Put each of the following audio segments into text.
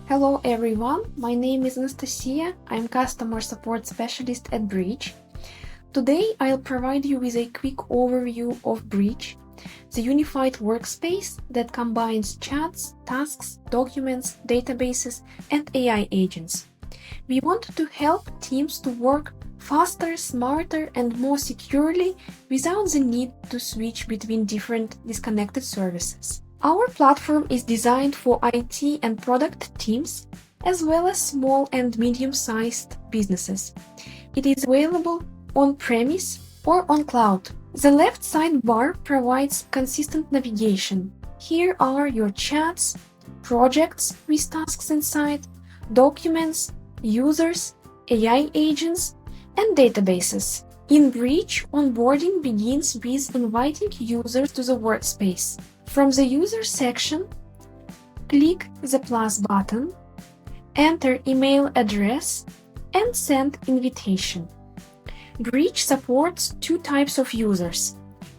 Hello everyone, my name is Anastasia, I'm customer support specialist at Bridge. Today I'll provide you with a quick overview of Bridge, the unified workspace that combines chats, tasks, documents, databases, and AI agents. We want to help teams to work faster, smarter, and more securely without the need to switch between different disconnected services. Our platform is designed for IT and product teams, as well as small and medium-sized businesses. It is available on-premise or on cloud. The left sidebar provides consistent navigation. Here are your chats, projects with tasks inside, documents, users, AI agents, and databases. In Bridge, onboarding begins with inviting users to the workspace. From the user section, click the plus button, enter email address, and send invitation. Bridge supports two types of users: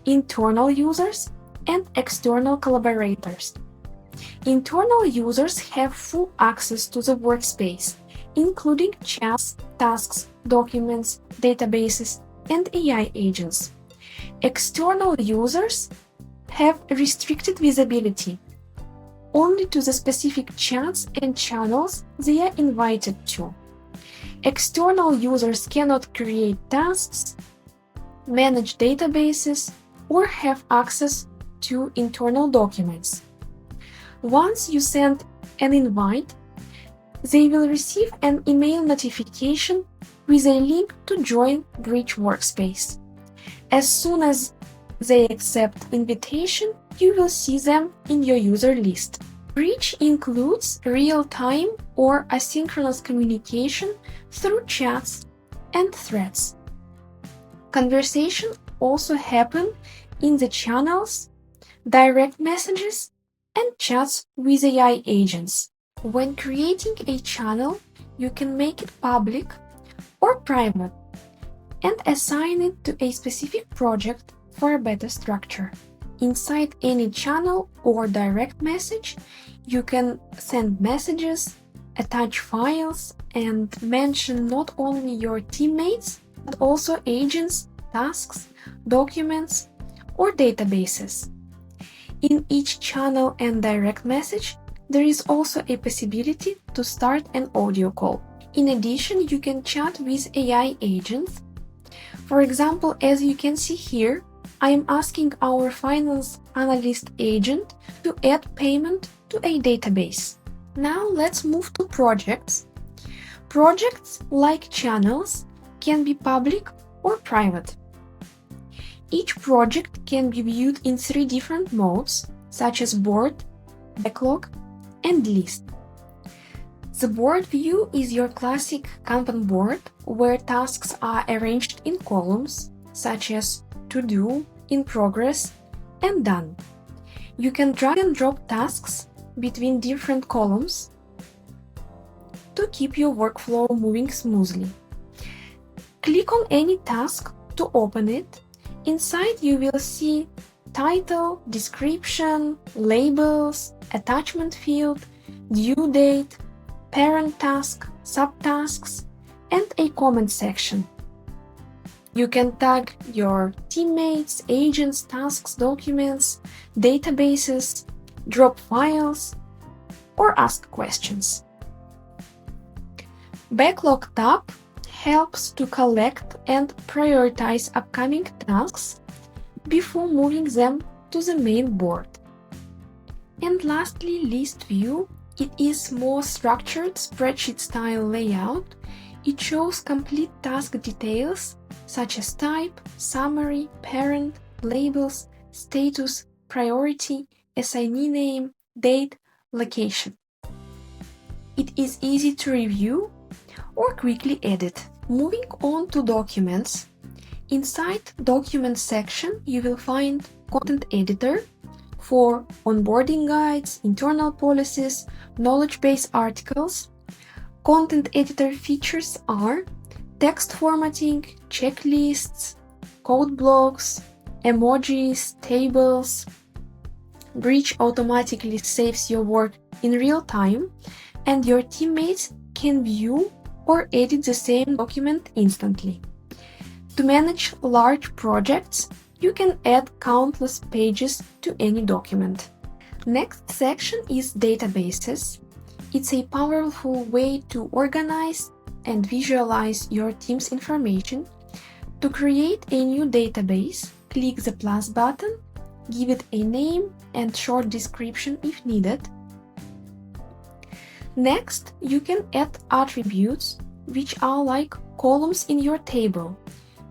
internal users and external collaborators. Internal users have full access to the workspace, including chats, tasks, documents, databases, and AI agents. External users have restricted visibility only to the specific chats and channels they are invited to. External users cannot create tasks, manage databases, or have access to internal documents. Once you send an invite, they will receive an email notification with a link to join Bridge Workspace. As soon as they accept invitation, you will see them in your user list. Bridge includes real-time or asynchronous communication through chats and threads. Conversation also happen in the channels, direct messages, and chats with AI agents. When creating a channel, you can make it public or private and assign it to a specific project for a better structure. Inside any channel or direct message, you can send messages, attach files, and mention not only your teammates, but also agents, tasks, documents, or databases. In each channel and direct message, there is also a possibility to start an audio call. In addition, you can chat with AI agents. For example, as you can see here, I am asking our finance analyst agent to add payment to a database. Now let's move to projects. Projects, like channels, can be public or private. Each project can be viewed in three different modes, such as board, backlog, and list. The board view is your classic Kanban board, where tasks are arranged in columns, such as to do, in progress, and done. You can drag and drop tasks between different columns to keep your workflow moving smoothly. Click on any task to open it. Inside you will see title, description, labels, attachment field, due date, parent task, subtasks, and a comment section. You can tag your teammates, agents, tasks, documents, databases, drop files, or ask questions. Backlog tab helps to collect and prioritize upcoming tasks before moving them to the main board. And lastly, list view. It is more structured spreadsheet-style layout. It shows complete task details such as type, summary, parent, labels, status, priority, assignee name, date, location. It is easy to review or quickly edit. Moving on to documents. Inside document section, you will find content editor for onboarding guides, internal policies, knowledge base articles. Content editor features are text formatting, checklists, code blocks, emojis, tables. Bridge automatically saves your work in real time and your teammates can view or edit the same document instantly. To manage large projects, you can add countless pages to any document. Next section is databases. It's a powerful way to organize and visualize your team's information. To create a new database, click the plus button, give it a name and short description if needed. Next, you can add attributes, which are like columns in your table.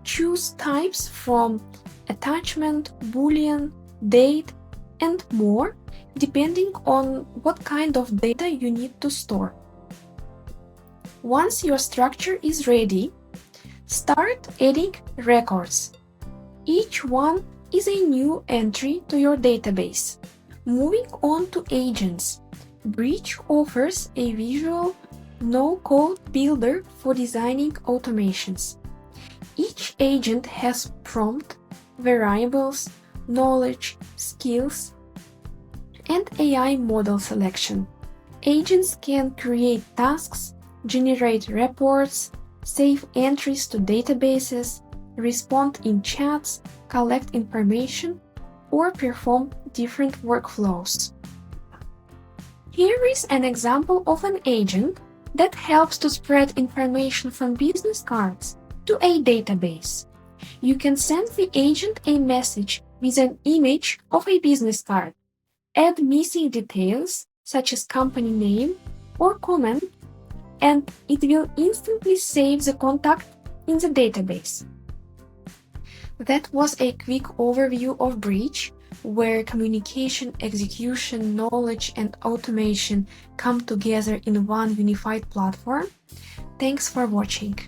Choose types from attachment, boolean, date, and more, depending on what kind of data you need to store. Once your structure is ready, start adding records. Each one is a new entry to your database. Moving on to agents. Bridge offers a visual, no-code builder for designing automations. Each agent has prompt, variables, knowledge, skills, and AI model selection. Agents can create tasks, generate reports, save entries to databases, respond in chats, collect information, or perform different workflows. Here is an example of an agent that helps to spread information from business cards to a database. You can send the agent a message with an image of a business card, add missing details such as company name or comment, and it will instantly save the contact in the database. That was a quick overview of Bridge, where communication, execution, knowledge, and automation come together in one unified platform. Thanks for watching.